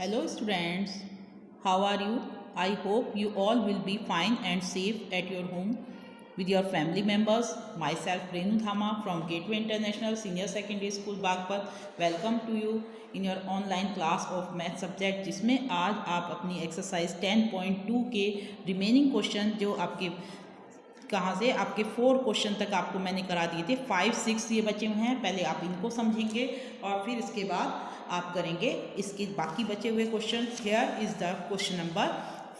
Hello students, how are you? I hope you all will be fine and safe at your home with your family members. Myself Renu Dhama from Gateway International Senior Secondary School Bagpat. Welcome to you in your online class of math subject जिसमें आज आप अपनी exercise 10.2 के remaining question जो आपके कहाँ से आपके 4 क्वेश्चन तक आपको मैंने करा दिए थे, 5, 6 ये बचे हुए हैं। पहले आप इनको समझेंगे और फिर इसके बाद आप करेंगे इसके बाकी बचे हुए question. Here is the question number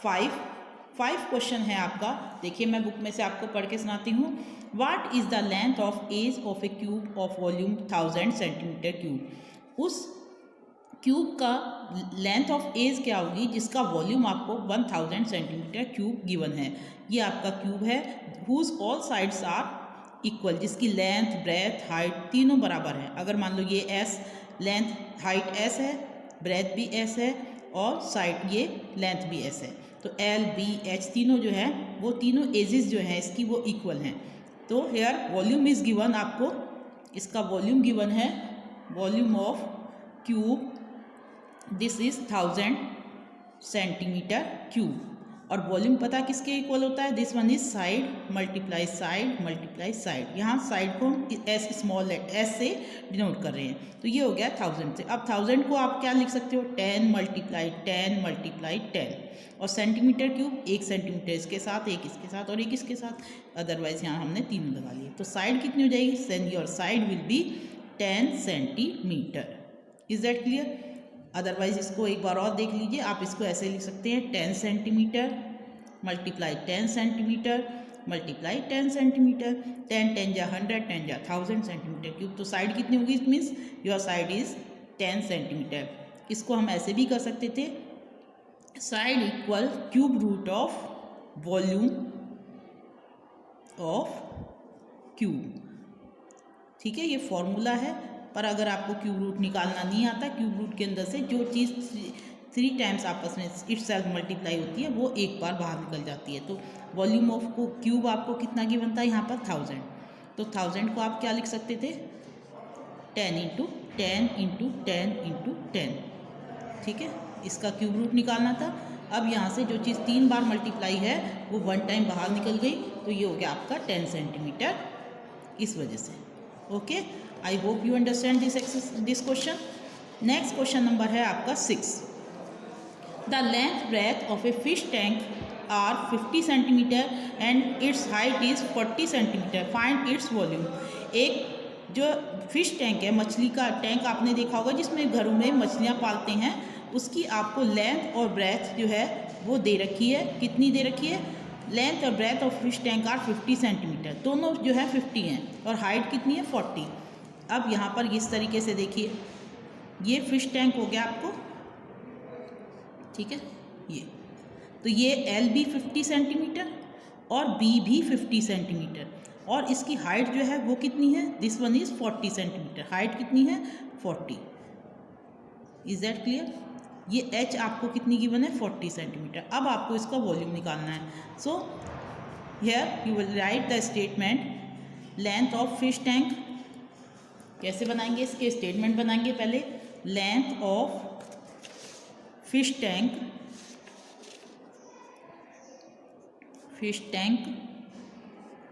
5 question है आपका। देखिए मैं बुक में से आपको पढ़ के सुनाती हूँ। What is the length of edge of a cube of volume 1000 centimetre cube. उस क्यूब का लेंथ ऑफ एज क्या होगी जिसका वॉल्यूम आपको 1000 सेंटीमीटर क्यूब गिवन है। ये आपका क्यूब है whose all sides are equal, जिसकी लेंथ ब्रेथ हाइट तीनों बराबर है। अगर मान लो ये एस लेंथ हाइट एस है, ब्रेथ भी एस है और साइड ये लेंथ भी एस है, तो एल बी एच तीनों जो है वो तीनों एजेस जो हैं इसकी वो इक्वल हैं। तो हेयर वॉल्यूम इज़ गिवन, आपको इसका वॉल्यूम गिवन है, volume of cube this is 1000 centimetre cube. और वॉल्यूम पता किसके इक्वल होता है, this one is side multiply side. यहाँ साइड को हम एस स्मॉल एस से डिनोट कर रहे हैं, तो ये हो गया 1000 से। अब 1000 को आप क्या लिख सकते हो, 10 मल्टीप्लाई 10 और सेंटीमीटर क्यूब 1 सेंटीमीटर इसके साथ, एक इसके साथ और एक इसके साथ, अदरवाइज यहाँ हमने तीनों लगा लिए। तो साइड कितनी हो जाएगी, then your side will be 10 centimetre. Is that clear. Otherwise इसको एक बार और देख लीजिए, आप इसको ऐसे लिख सकते हैं 10 centimetre multiply 10 centimetre multiply 10 centimetre, 10 10 जा 100, 10 जा 1000 सेंटीमीटर क्यूब। तो साइड कितनी होगी, it means your side is 10 centimetre. इसको हम ऐसे भी कर सकते थे, side equal cube root of volume of cube. ठीक है, ये फॉर्मूला है। पर अगर आपको क्यूब रूट निकालना नहीं आता, क्यूब रूट के अंदर से जो चीज़ 3 टाइम्स आपस में इट सेल्फ मल्टीप्लाई होती है वो एक बार बाहर निकल जाती है। तो वॉल्यूम ऑफ को क्यूब आपको कितना की बनता है यहाँ पर 1000, तो 1000 को आप क्या लिख सकते थे, 10 × 10 × 10 × 10। ठीक है, इसका क्यूब रूट निकालना था। अब यहाँ से जो चीज़ 3 बार मल्टीप्लाई है वो 1 टाइम बाहर निकल गई, तो ये हो गया आपका 10 सेंटीमीटर इस वजह से। Okay, I hope you understand this question. Next question number है आपका 6। The length breadth of a fish tank are 50 centimetre and its height is 40 centimetre, find its volume. एक जो फिश टैंक है, मछली का टैंक आपने देखा होगा जिसमें घरों में मछलियाँ पालते हैं, उसकी आपको लेंथ और ब्रेथ जो है वो दे रखी है। कितनी दे रखी है, लेंथ और breadth of fish tank are 50 centimetre, दोनों जो है 50 हैं, और हाइट कितनी है 40। अब यहाँ पर इस तरीके से देखिए, ये फिश टैंक हो गया आपको, ठीक है, ये एल भी 50 सेंटीमीटर और बी भी 50 सेंटीमीटर, और इसकी हाइट जो है वो कितनी है, this one is 40 centimetre, height कितनी है 40। Is that clear. ये एच आपको कितनी गिवन है 40 सेंटीमीटर। अब आपको इसका वॉल्यूम निकालना है। So here you will write the statement length of fish tank. कैसे बनाएंगे, इसके स्टेटमेंट बनाएंगे। पहले length of fish tank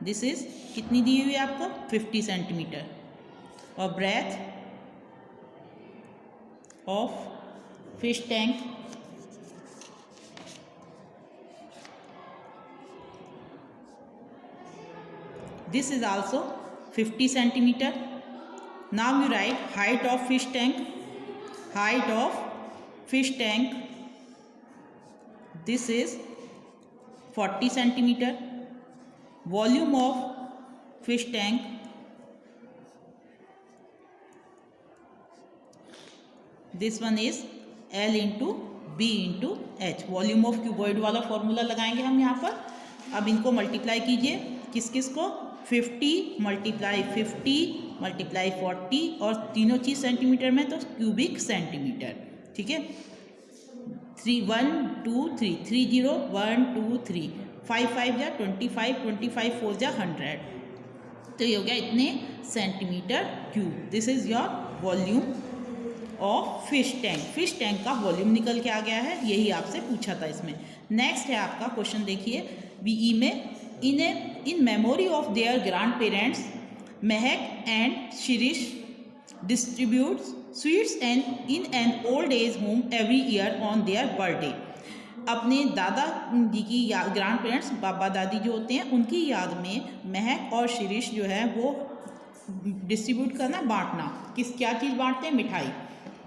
this is कितनी दी हुई है आपको 50 सेंटीमीटर, और breadth of fish tank this is also 50 centimeter. Now you write height of fish tank, this is 40 centimeter, volume of fish tank this one is L into B into H। Volume of cuboid वाला formula लगाएंगे हम यहाँ पर। अब इनको multiply कीजिए, किस किस को, 50 मल्टीप्लाई 40 और तीनों चीज़ सेंटीमीटर में, तो क्यूबिक सेंटीमीटर। ठीक है, 3 1 2 3 3 0 1 2 3 5 5 जा 25 25 4 जा 100, तो ये हो गया इतने centimetre cube. This is your volume of fish tank. Fish tank का वॉल्यूम निकल के आ गया है, यही आपसे पूछा था इसमें। नेक्स्ट है आपका क्वेश्चन, देखिए बीई में in memory of their grand parents Mehak and Shirish distributes sweets and in an old age home every year on their birthday. अपने दादा जी की ग्रैंड पेरेंट्स, बाबा दादी जो होते हैं, उनकी याद में महक और शिरीष जो है वो डिस्ट्रीब्यूट करना, बांटना। क्या चीज़ बांटते हैं?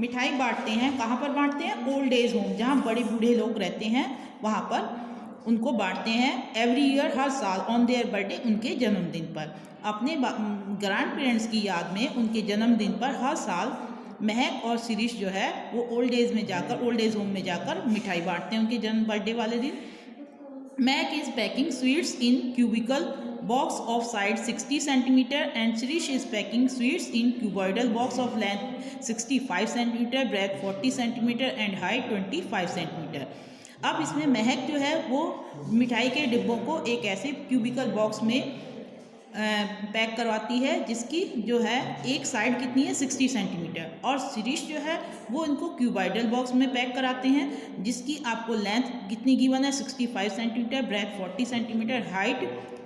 मिठाई बांटते हैं। कहाँ पर बांटते हैं? ओल्ड एज होम, जहाँ बड़े बूढ़े लोग रहते हैं वहाँ पर उनको बांटते हैं। एवरी ईयर, हर साल, ऑन देयर बर्थडे, उनके जन्मदिन पर। अपने ग्रैंड पेरेंट्स की याद में उनके जन्मदिन पर हर साल महक और शिरीष जो है वो ओल्ड एज होम में जाकर मिठाई बांटते हैं उनके जन्म बर्थडे वाले दिन। Mehak is packing sweets in cubical box of side 60 centimeter and Shirish is packing sweets in cuboidal box of length 65 centimeter, breadth 40 centimeter and height 25 centimeter। अब इसमें महक जो है वो मिठाई के डिब्बों को एक ऐसे क्यूबिकल बॉक्स में पैक करवाती है जिसकी जो है एक साइड कितनी है? 60 सेंटीमीटर। और शिरीष जो है वो इनको क्यूबाइडल बॉक्स में पैक कराते हैं जिसकी आपको लेंथ कितनी गिवन है? 65 centimetre, breadth 40 centimetre, height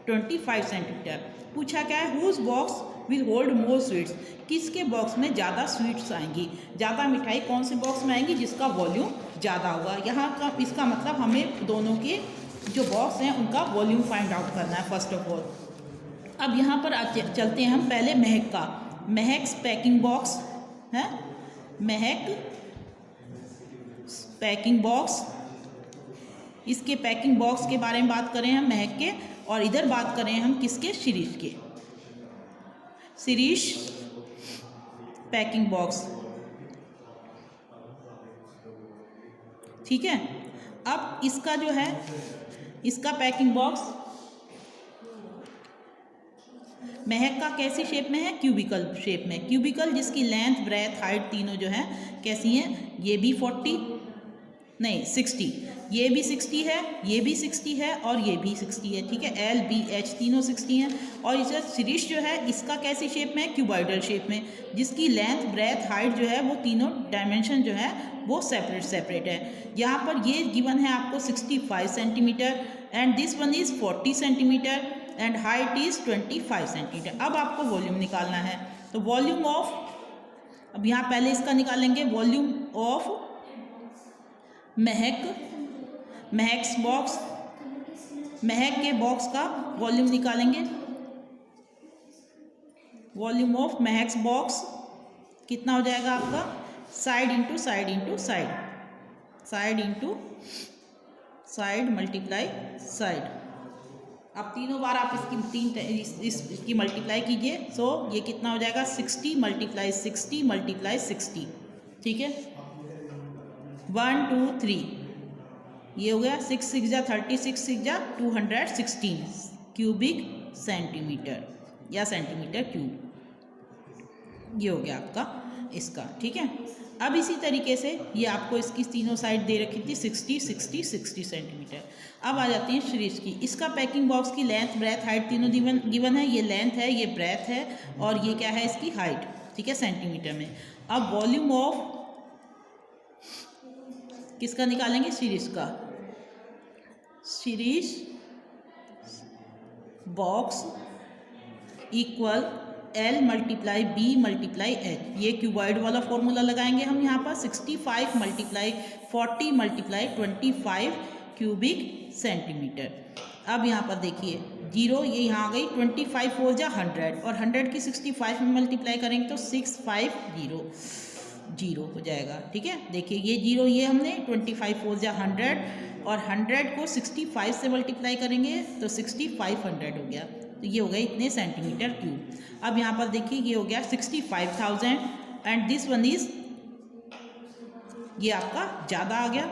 25 centimetre. पूछा क्या है? Whose box will hold more sweets, किसके बॉक्स में ज़्यादा स्वीट्स आएंगी, ज़्यादा मिठाई कौन से बॉक्स में आएंगी? जिसका वॉल्यूम ज़्यादा होगा। यहाँ का इसका मतलब हमें दोनों के जो बॉक्स हैं उनका वॉल्यूम फाइंड आउट करना है फर्स्ट ऑफ ऑल। अब यहाँ पर चलते हैं हम पहले महक का। महक पैकिंग बॉक्स है, महक पैकिंग बॉक्स, इसके पैकिंग बॉक्स के बारे में बात करें हम महक के, और इधर बात करें हम किसके? शिरीष के। शिरीष पैकिंग बॉक्स, ठीक है। अब इसका जो है, इसका पैकिंग बॉक्स महक का कैसी शेप में है? क्यूबिकल शेप में। क्यूबिकल जिसकी लेंथ, ब्रेथ, हाइट तीनों जो है कैसी हैं? ये भी 60, ये भी 60 है, ये भी 60 है और ये भी 60 है, ठीक है। एल, बी, एच तीनों 60 हैं। और इसे शिरीष जो है इसका कैसी शेप में है? क्यूबॉइडल शेप में, जिसकी लेंथ, ब्रेथ, हाइट जो है वो तीनों डायमेंशन जो है वो सेपरेट है। यहाँ पर ये गिवन है आपको 65 centimetre and this one is 40 centimetre and height is 25 centimetre. अब आपको वॉल्यूम निकालना है, तो वॉल्यूम ऑफ, अब यहाँ पहले इसका निकालेंगे वॉल्यूम ऑफ महक बॉक्स, महक के बॉक्स का वॉल्यूम निकालेंगे। वॉल्यूम ऑफ महक बॉक्स कितना हो जाएगा आपका? Side into side into side, side into side multiply side. अब तीनों बार आप इसकी मल्टीप्लाई कीजिए, सो ये कितना हो जाएगा? 60 मल्टीप्लाई 60 मल्टीप्लाई 60, ठीक है। 1 2 3, ये हो गया 6 6 जा 36, 6 जा 216 क्यूबिक सेंटीमीटर या सेंटीमीटर क्यूब, ये हो गया आपका इसका, ठीक है। अब इसी तरीके से ये आपको इसकी तीनों साइड दे रखी थी 60 60 60 सेंटीमीटर। अब आ जाती हैं शिरीष की। इसका पैकिंग बॉक्स की लेंथ, ब्रेथ, हाइट तीनों गिवन है। ये लेंथ है, ये ब्रेथ है और ये क्या है? इसकी हाइट, ठीक है, सेंटीमीटर में। अब वॉल्यूम ऑफ किसका निकालेंगे? शिरीष का। Shirish box equal L multiply B multiply H, ये क्यूबॉइड वाला फॉर्मूला लगाएंगे हम यहाँ पर। 65 मल्टीप्लाई 40 मल्टीप्लाई 25 क्यूबिक सेंटीमीटर। अब यहाँ पर देखिए 0, ये यहाँ आ गई, 25 4 जा 100 और 100 की 65 में मल्टीप्लाई करेंगे तो 650 हो जाएगा, ठीक है। देखिए ये 0, ये हमने 25 4 जा 100 और 100 को 65 से मल्टीप्लाई करेंगे तो 6500 हो गया, तो ये हो गया इतने सेंटीमीटर क्यूब। अब यहाँ पर देखिए ये हो गया 65,000 एंड दिस वन इज, ये आपका ज़्यादा आ गया,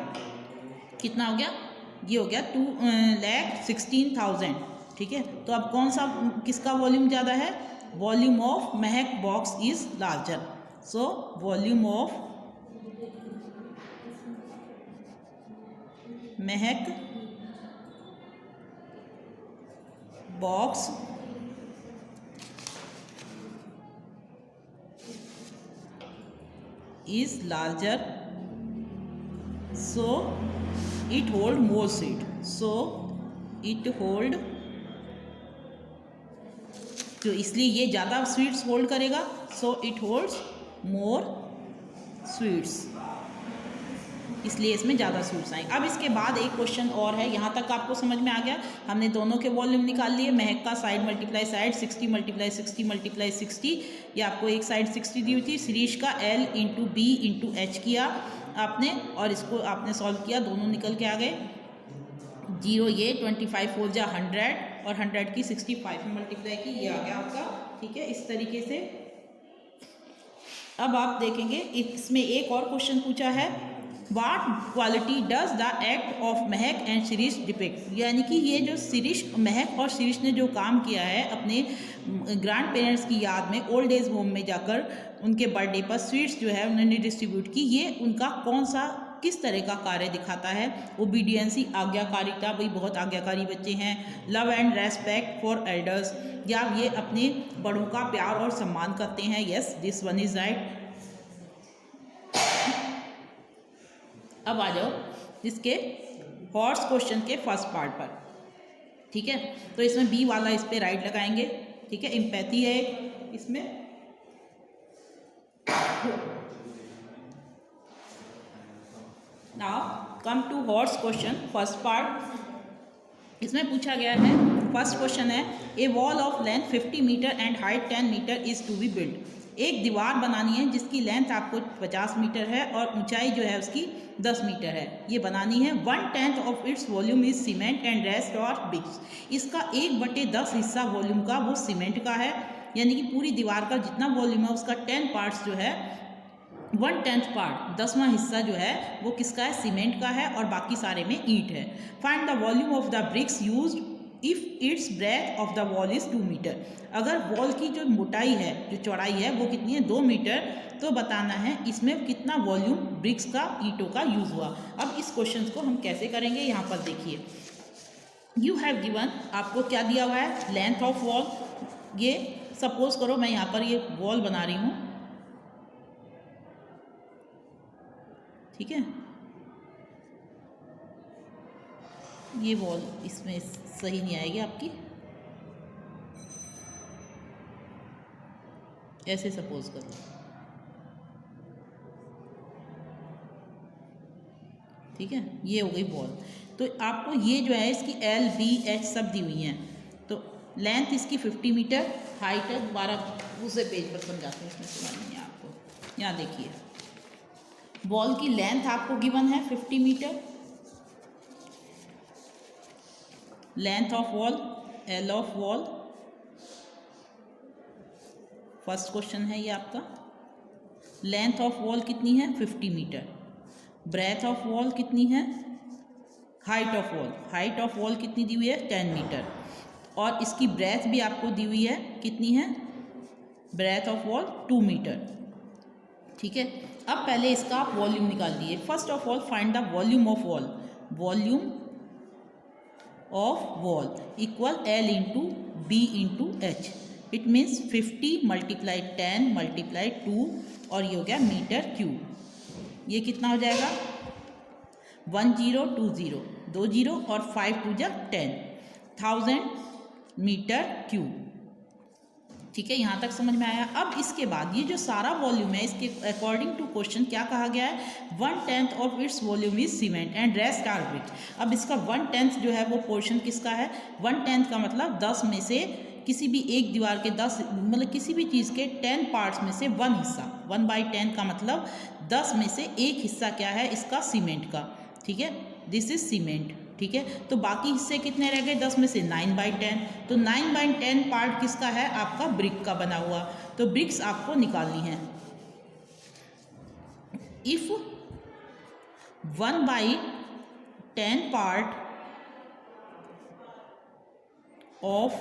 कितना हो गया? ये हो गया 2,16,000, ठीक है। तो अब कौन सा, किसका वॉल्यूम ज़्यादा है? Volume of Mahak box is larger, so volume of Mahak box is larger, so it hold more seed. So it hold, तो इसलिए ये ज़्यादा स्वीट्स होल्ड करेगा, so it holds more sweets, इसलिए इसमें ज़्यादा स्वीट्स आएंगे। अब इसके बाद एक क्वेश्चन और है, यहाँ तक आपको समझ में आ गया। हमने दोनों के वॉल्यूम निकाल लिए। महक का side multiply side 60 multiply 60 multiply 60, ये आपको एक साइड 60 दी हुई थी। शिरीष का L into B into H किया आपने, और इसको आपने सॉल्व किया, दोनों निकल के आ गए 0। ये 25 4 जा 100 और 100 की 65 में मल्टीप्लाई की, ये आ गया आपका। ठीक है, इस तरीके से। अब आप देखेंगे इसमें एक और क्वेश्चन पूछा है, what quality does the act of Mahak and Shirish depict, यानी कि ये जो शिरीष, महक और शिरीष ने जो काम किया है अपने ग्रैंड पेरेंट्स की याद में ओल्ड एज होम में जाकर उनके बर्थडे पर स्वीट्स जो है उन्होंने डिस्ट्रीब्यूट की, ये उनका कौन सा, किस तरह का कार्य दिखाता है। ओबीडियंसी, आज्ञाकारिता, भाई बहुत आज्ञाकारी बच्चे हैं। Love and respect for elders, या ये अपने बड़ों का प्यार और सम्मान करते हैं। Yes, this one is right. अब आ जाओ इसके हॉर्स क्वेश्चन के फर्स्ट पार्ट पर। ठीक है, तो इसमें बी वाला इस पे राइट लगाएंगे। ठीक है, एम्पैथी है इसमें। Now come to horse question first part. इसमें पूछा गया है, फर्स्ट क्वेश्चन है, a wall of length 50 metre and height 10 metre is to be build. एक दीवार बनानी है जिसकी लेंथ आपको 50 मीटर है और ऊंचाई जो है उसकी 10 मीटर है, ये बनानी है। 1/10 of its volume is cement and rest और ब्रिक्स। इसका 1/10 हिस्सा वॉल्यूम का वो सीमेंट का है, यानी कि पूरी दीवार का जितना वॉल्यूम है उसका 10 पार्ट्स जो है, 1/10 पार्ट, 10वां हिस्सा जो है वो किसका है, सीमेंट का है, और बाकी सारे में ईंट है। Find the volume of the bricks used if its breadth of the wall is 2 metre. अगर वॉल की जो मोटाई है, जो चौड़ाई है वो कितनी है, 2 मीटर, तो बताना है इसमें कितना वॉल्यूम ब्रिक्स का, ईंटों का यूज़ हुआ। अब इस क्वेश्चन को हम कैसे करेंगे, यहाँ पर देखिए, यू हैव गिवन, आपको क्या दिया हुआ है, लेंथ ऑफ वॉल। ये सपोज करो मैं यहाँ पर ये वॉल बना रही हूँ, ठीक है, ये वॉल इसमें सही नहीं आएगी आपकी, ऐसे सपोज करो। ठीक है, ये हो गई वॉल। तो आपको ये जो है इसकी L, B, H सब दी हुई हैं। तो लेंथ इसकी 50 मीटर, हाइट है, दोबारा दूसरे पेज पर समझाते हैं, इसमें समझ नहीं है आपको। यहाँ देखिए, वॉल की लेंथ आपको गिवन है 50 metre, length of wall L of wall, first question है ये आपका। लेंथ ऑफ वॉल कितनी है, 50 मीटर। ब्रेथ ऑफ वॉल कितनी है, height of wall, height of wall कितनी दी हुई है, 10 मीटर, और इसकी ब्रेथ भी आपको दी हुई है, कितनी है, ब्रेथ ऑफ वॉल 2 मीटर। ठीक है, अब पहले इसका आप वॉल्यूम निकाल दिए। First of all find the volume of wall. Volume of wall equal L into B into H. It means 50 multiply 10 multiply 2, और ये हो गया मीटर क्यूब। ये कितना हो जाएगा, 1020, 2 0 और 5 2 जा 10, 1000 मीटर क्यूब। ठीक है, यहाँ तक समझ में आया। अब इसके बाद ये जो सारा वॉल्यूम है, इसके अकॉर्डिंग टू क्वेश्चन क्या कहा गया है, 1/10 of its volume is cement and rest are bricks. अब इसका 1/10 जो है वो पोर्शन किसका है, 1/10 का मतलब 10 में से किसी भी एक दीवार के 10, मतलब किसी भी चीज़ के 10 पार्ट्स में से 1 हिस्सा, 1/10 का मतलब 10 में से एक हिस्सा क्या है, इसका सीमेंट का। ठीक है, दिस इज सीमेंट। ठीक है, तो बाकी हिस्से कितने रह गए, 10 में से 9/10, तो 9/10 पार्ट किसका है, आपका ब्रिक का बना हुआ। तो ब्रिक्स आपको निकालनी है। If 1/10 part of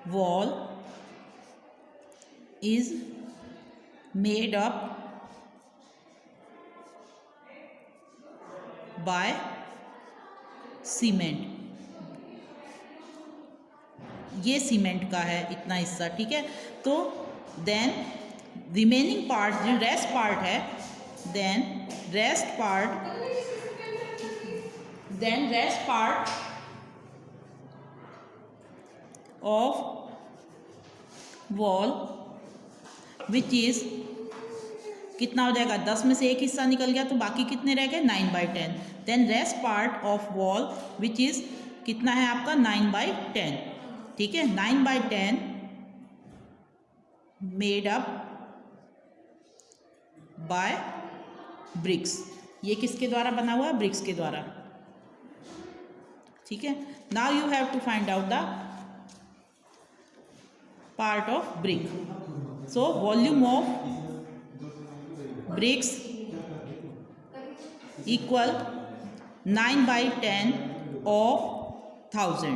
wall is made up by cement, ये सीमेंट का है इतना हिस्सा। ठीक है, तो देन रिमेनिंग पार्ट जो रेस्ट पार्ट है, then rest part of wall which is कितना हो जाएगा, 10 में से एक हिस्सा निकल गया तो बाकी कितने रह गए, 9/10। Then rest part of wall which is कितना है आपका, 9/10। ठीक है, 9/10 मेड अप बाय ब्रिक्स। ये किसके द्वारा बना हुआ है, ब्रिक्स के द्वारा। ठीक है, now you have to find out the part of brick. So volume of bricks equal 9/10 of 1000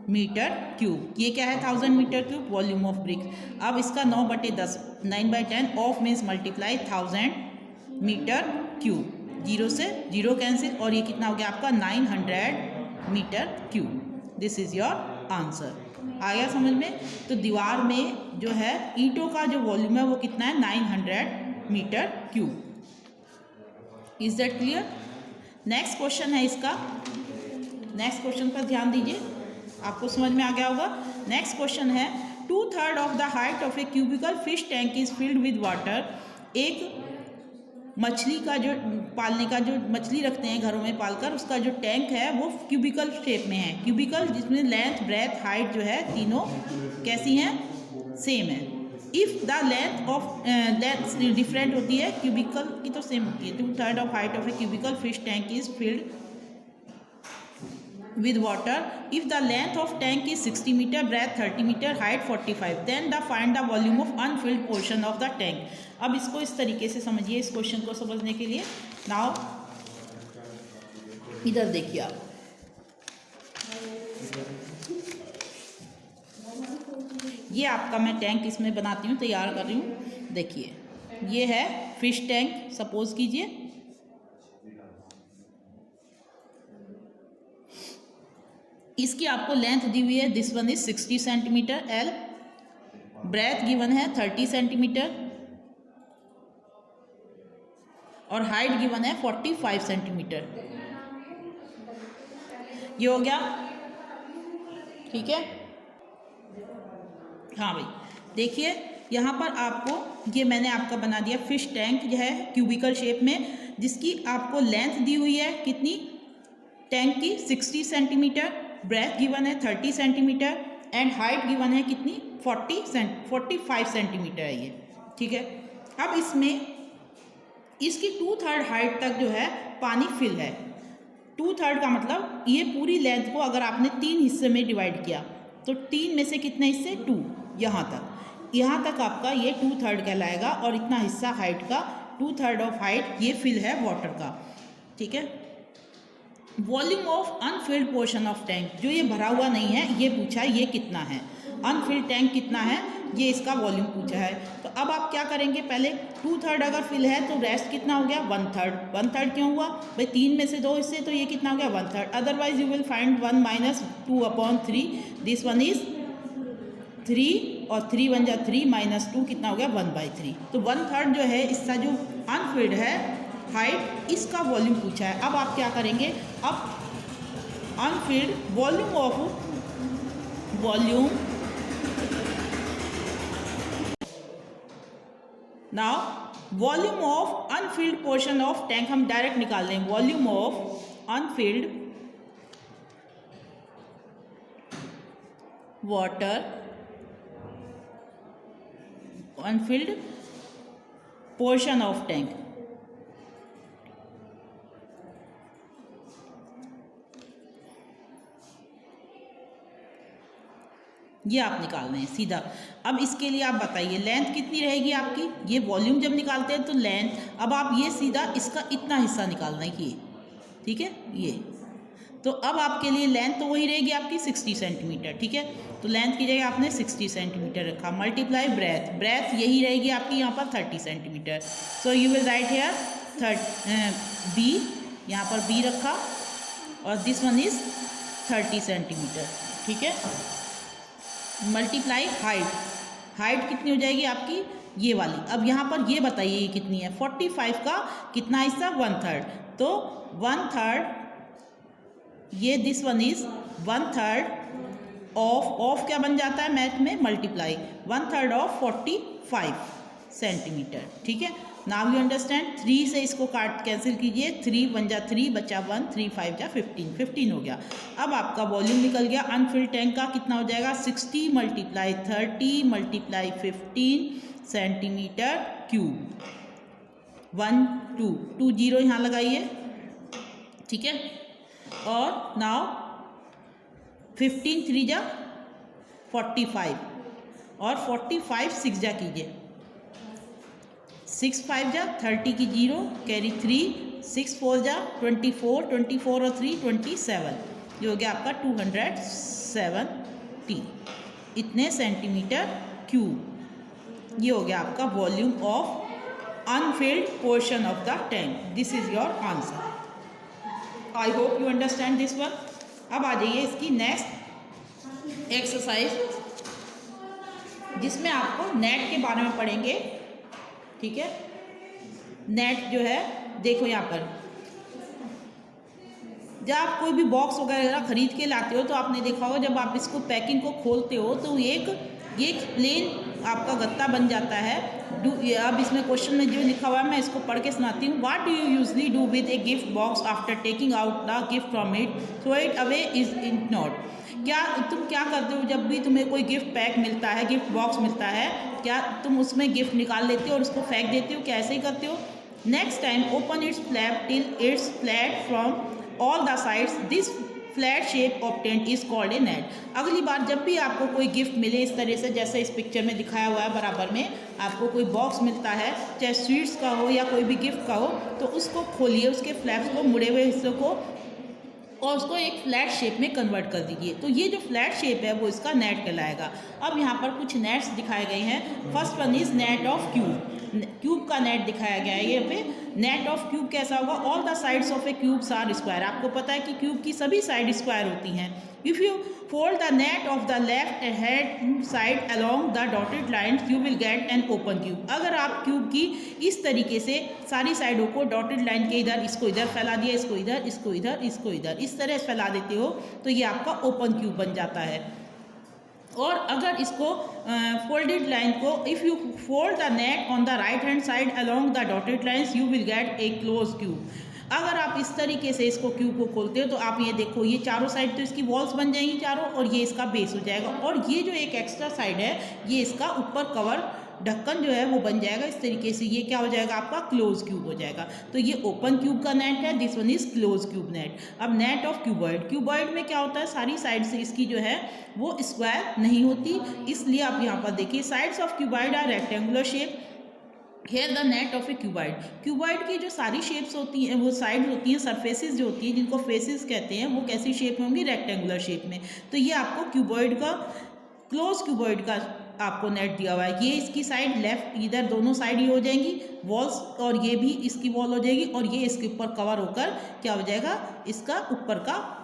metre cube. ये क्या है, 1000 metre cube volume of brick. अब इसका 9/10, 9/10 of means multiply 1000 metre cube, 0 से 0 कैंसिल, और ये कितना हो गया आपका 900 metre cube. This is your answer. आ गया समझ में। तो दीवार में जो है ईंटों का जो वॉल्यूम है वो कितना है, 900 metre cube. Is that clear. Next question है इसका, नेक्स्ट क्वेश्चन पर ध्यान दीजिए, आपको समझ में आ गया होगा। नेक्स्ट क्वेश्चन है 2/3 of the height of a cubical fish tank is filled with water. एक मछली का जो पालने का, जो मछली रखते हैं घरों में पालकर, उसका जो टैंक है वो क्यूबिकल शेप में है। क्यूबिकल जिसमें लेंथ ब्रेथ हाइट जो है तीनों कैसी हैं, सेम है। If the length of length different होती है, क्यूबिकल की तो सेम होती है। 2/3 of height of a cubical fish tank is filled with water. If the length of tank is 60 meter, breadth 30 meter, height 45, then find the volume of unfilled portion of the tank. अब इसको इस तरीके से समझिए, इस question को समझने के लिए। नाउ इधर देखिए आप, ये आपका मैं टैंक इसमें बनाती हूँ, तैयार कर रही हूँ। देखिए ये है फिश टैंक, सपोज कीजिए। इसकी आपको लेंथ दी हुई है, this one is 60 centimetre L, breadth given है 30 सेंटीमीटर और हाइट गिवन है 45 सेंटीमीटर। ये हो गया, ठीक है। हाँ भाई देखिए यहाँ पर आपको, ये मैंने आपका बना दिया फिश टैंक जो है क्यूबिकल शेप में, जिसकी आपको लेंथ दी हुई है कितनी, टैंक की 60 सेंटीमीटर, ब्रेथ गिवन है 30 सेंटीमीटर एंड हाइट गिवन है कितनी, 45 सेंटीमीटर है ये। ठीक है, अब इसमें इसकी 2/3 हाइट तक जो है पानी फिल है। 2/3 का मतलब ये पूरी लेंथ को अगर आपने 3 हिस्से में डिवाइड किया तो 3 में से कितने हिस्से, 2, यहाँ तक आपका ये 2/3 कहलाएगा। और इतना हिस्सा हाइट का, 2/3 ऑफ हाइट ये फिल है वाटर का। ठीक है, volume of Anfield portion of tank, जो ये भरा हुआ नहीं है ये पूछा है, ये कितना है, अनफिल्ड टैंक कितना है, ये इसका वॉल्यूम पूछा है। तो अब आप क्या करेंगे, पहले 2/3 अगर फिल है तो रेस्ट कितना हो गया, 1/3। 1/3 क्यों हुआ भाई, 3 में से 2 हिस्से, तो ये कितना हो गया 1/3। Otherwise you will find 1 minus 2/3, this one is 3 और 3 बन जा 3 माइनस 2 कितना हो गया 1/3। तो 1/3 जो है इसका जो अनफिल्ड है हाइट, इसका वॉल्यूम पूछा है। अब आप क्या करेंगे, अब Anfield volume now volume of Anfield portion of tank हम डायरेक्ट निकाल लें। Volume of Anfield water, Anfield portion of tank, ये आप निकाल रहे हैं सीधा। अब इसके लिए आप बताइए लेंथ कितनी रहेगी आपकी, ये वॉल्यूम जब निकालते हैं तो लेंथ, अब आप ये सीधा इसका इतना हिस्सा निकालना है कि, ठीक है, ये तो अब आपके लिए लेंथ तो वही रहेगी आपकी 60 सेंटीमीटर। ठीक है, तो लेंथ की जगह आपने 60 सेंटीमीटर रखा, मल्टीप्लाई ब्रेथ यही रहेगी आपकी यहाँ पर 30 centimetre. So you will write here B, यहाँ पर बी रखा और दिस वन इज 30 सेंटीमीटर। ठीक है, मल्टीप्लाई हाइट कितनी हो जाएगी आपकी, ये वाली। अब यहाँ पर ये बताइए ये कितनी है, 45 का कितना हिस्सा, 1/3, तो 1/3 ये दिस वन इज 1/3 ऑफ क्या बन जाता है मैथ में, मल्टीप्लाई 1/3 ऑफ 45 सेंटीमीटर। ठीक है, नाउ यू अंडरस्टैंड। 3 से इसको काट कैंसिल कीजिए, 3 1 जा 3 बचा 1, 3 5 जा 15, 15 हो गया। अब आपका वॉल्यूम निकल गया अनफिल्ड टैंक का, कितना हो जाएगा, 60 × 30 × 15 सेंटीमीटर क्यूब। 1 2 2 0 यहाँ लगाइए, ठीक है। और नाउ 15 3 जा 45 और 45 6 जा कीजिए, 6 5 जा 30 की 0 कैरी 3, 6 4 जा 24, 24 और 3 27, ये हो गया आपका 270 इतने सेंटीमीटर क्यूब। ये हो गया आपका volume of Anfield portion of the tank. This is your answer. I hope you understand this one. अब आ जाइए इसकी नेक्स्ट एक्सरसाइज, जिसमें आपको नेट के बारे में पढ़ेंगे। ठीक है, नेट जो है देखो यहाँ पर, जब आप कोई भी बॉक्स वगैरह खरीद के लाते हो तो आपने देखा होगा जब आप इसको पैकिंग को खोलते हो तो ये प्लेन आपका गत्ता बन जाता है। अब इसमें क्वेश्चन में जो लिखा हुआ है मैं इसको पढ़ के सुनाती हूँ। What do you usually do with a gift box after taking out the gift from it, throw it away is it not. तुम क्या करते हो जब भी तुम्हें कोई गिफ्ट पैक मिलता है, गिफ्ट बॉक्स मिलता है, क्या तुम उसमें गिफ्ट निकाल लेते हो और उसको फेंक देते हो, क्या ऐसे ही करते हो? Next time open it's flap till it's flat from all the sides, this flat shape obtained is called a net. अगली बार जब भी आपको कोई गिफ्ट मिले इस तरह से, जैसे इस पिक्चर में दिखाया हुआ है बराबर में, आपको कोई बॉक्स मिलता है चाहे स्वीट्स का हो या कोई भी गिफ्ट का हो, तो उसको खोलिए, उसके फ्लैप्स को, मुड़े हुए हिस्सों को, और उसको एक फ्लैट शेप में कन्वर्ट कर दीजिए। तो ये जो फ्लैट शेप है वो इसका नेट कहलाएगा। अब यहाँ पर कुछ नेट्स दिखाए गए हैं। First one is net of cube. Cube का नेट दिखाया गया है। ये पे नेट ऑफ क्यूब कैसा होगा, all the sides of a cube are square. आपको पता है कि क्यूब की सभी साइड स्क्वायर होती हैं। If you fold the net of the left hand side along the dotted lines you will get an open cube. अगर आप क्यूब की इस तरीके से सारी साइडों को डॉटेड लाइन के इधर, इसको इधर फैला दिया, इसको इधर, इसको इधर, इसको इधर, इस तरह से फैला देते हो तो ये आपका ओपन क्यूब बन जाता है। और अगर इसको फोल्डेड लाइन को, if you fold the net on the right hand side along the dotted lines you will get A close cube. अगर आप इस तरीके से इसको क्यूब को खोलते हो तो आप ये देखो, ये चारों साइड तो इसकी वॉल्स बन जाएंगी चारों, और ये इसका बेस हो जाएगा, और ये जो एक एक्स्ट्रा साइड है ये इसका ऊपर कवर ढक्कन जो है वो बन जाएगा इस तरीके से। ये क्या हो जाएगा आपका क्लोज क्यूब हो जाएगा। तो ये ओपन क्यूब का नेट है, this one is close cube net. अब नेट ऑफ क्यूबॉइड। क्यूबॉइड में क्या होता है, सारी साइड से इसकी जो है वो स्क्वायर नहीं होती, इसलिए आप यहाँ पर देखिए sides of cuboid are rectangular shape. Here the net of a cuboid. Cuboid की जो सारी शेप्स होती हैं, वो साइड होती हैं, सरफेसेस जो होती हैं जिनको फेसेस कहते हैं, वो कैसी शेप में होंगी, रेक्टेंगुलर शेप में। तो ये आपको क्यूबॉइड का, क्लोज क्यूबॉइड का आपको नेट दिया हुआ है। ये इसकी साइड लेफ्ट, इधर दोनों साइड ये हो जाएंगी वॉल्स, और ये भी इसकी वॉल हो जाएगी, और ये इसके ऊपर कवर होकर क्या हो जाएगा, इसका ऊपर का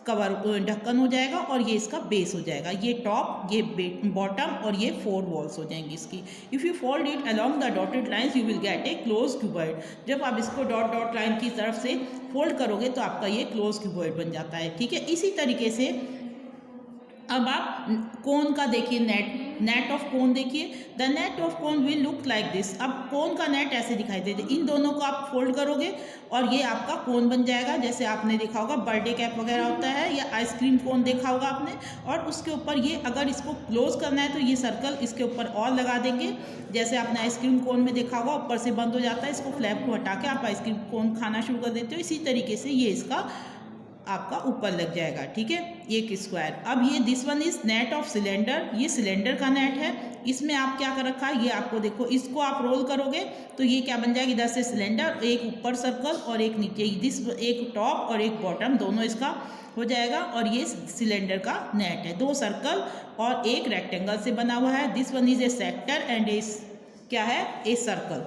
कवर ढक्कन हो जाएगा, और ये इसका बेस हो जाएगा। ये टॉप, ये बॉटम, और ये 4 वॉल्स हो जाएंगी इसकी। If you fold it along the dotted lines you will get A close cuboid. जब आप इसको डॉट डॉट लाइन की तरफ से फोल्ड करोगे तो आपका ये क्लोज क्यूबॉइड बन जाता है। ठीक है, इसी तरीके से अब आप कोन का देखिए, नेट ऑफ कोन देखिए। The net of cone will look like this. अब कोन का नेट ऐसे दिखाई देते, इन दोनों को आप फोल्ड करोगे और ये आपका कोन बन जाएगा। जैसे आपने देखा होगा बर्थडे कैप वगैरह होता है, या आइसक्रीम कोन देखा होगा आपने, और उसके ऊपर ये, अगर इसको क्लोज करना है तो ये सर्कल इसके ऊपर और लगा देंगे। जैसे आपने आइसक्रीम कोन में देखा होगा ऊपर से बंद हो जाता है, इसको फ्लैप को हटा के आप आइसक्रीम कोन खाना शुरू कर देते हो। इसी तरीके से ये इसका आपका ऊपर लग जाएगा। ठीक है, एक स्क्वायर। अब ये this one is net of cylinder. ये सिलेंडर का नेट है। इसमें आप क्या कर रखा है, ये आपको देखो, इसको आप रोल करोगे तो ये क्या बन जाएगा, इधर से सिलेंडर, एक ऊपर सर्कल और एक नीचे, दिस एक टॉप और एक बॉटम, दोनों इसका हो जाएगा। और ये सिलेंडर का नेट है, 2 सर्कल और एक रेक्टेंगल से बना हुआ है। This one is A sector and is क्या है, a circle.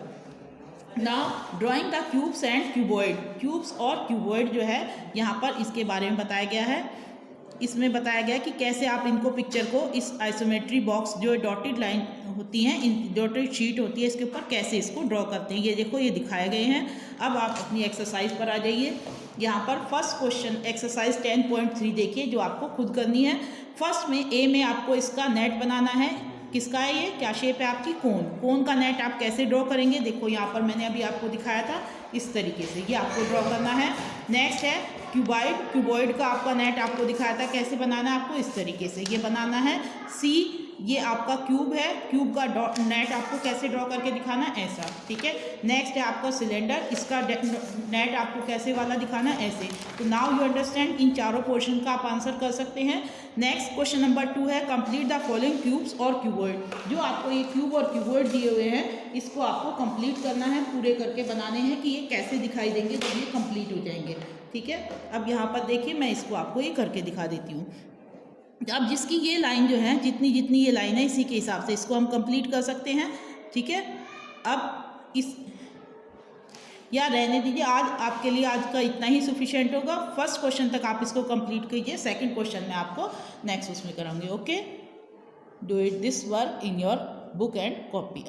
Now drawing the cubes and cuboid. Cubes और क्यूबॉइड जो है यहाँ पर इसके बारे में बताया गया है। इसमें बताया गया कि कैसे आप इनको पिक्चर को इस आइसोमेट्री बॉक्स जो डॉटेड लाइन होती हैं, इन डॉटेड शीट होती है, इसके ऊपर कैसे इसको ड्रॉ करते हैं। ये देखो ये दिखाए गए हैं। अब आप अपनी एक्सरसाइज पर आ जाइए। यहाँ पर फर्स्ट क्वेश्चन एक्सरसाइज 10.3 देखिए जो आपको खुद करनी है। फर्स्ट में ए में आपको इसका नेट बनाना है। किसका है ये, क्या शेप है आपकी, कोन। कोन का नेट आप कैसे ड्रॉ करेंगे, देखो यहाँ पर मैंने अभी आपको दिखाया था इस तरीके से, ये आपको ड्रॉ करना है। नेक्स्ट है क्यूबॉइड। क्यूबॉइड का आपका नेट आपको दिखाया था कैसे बनाना है, आपको इस तरीके से ये बनाना है। सी, ये आपका क्यूब है, क्यूब का नेट आपको कैसे ड्रॉ करके दिखाना है, ऐसा, ठीक है। नेक्स्ट है आपका सिलेंडर, इसका नेट आपको कैसे वाला दिखाना है, ऐसे। तो नाउ यू अंडरस्टैंड, इन चारों पोर्शन का आप आंसर कर सकते हैं। नेक्स्ट क्वेश्चन नंबर 2 है कंप्लीट द फॉलोइंग क्यूब्स और क्यूबॉइड। जो आपको ये क्यूब और क्यूबॉइड दिए हुए हैं, इसको आपको कंप्लीट करना है, पूरे करके बनाने हैं कि ये कैसे दिखाई देंगे जब ये कंप्लीट हो जाएंगे, ठीक है। अब यहाँ पर देखिए मैं इसको आपको ये करके दिखा देती हूँ। अब जिसकी ये लाइन जो है, जितनी जितनी ये लाइन है, इसी के हिसाब से इसको हम कंप्लीट कर सकते हैं, ठीक है। अब इस या रहने दीजिए, आज आपके लिए आज का इतना ही सफिशिएंट होगा। फर्स्ट क्वेश्चन तक आप इसको कंप्लीट कीजिए, सेकंड क्वेश्चन में आपको नेक्स्ट उसमें कराऊंगी। Okay, do it this work in your book and copy.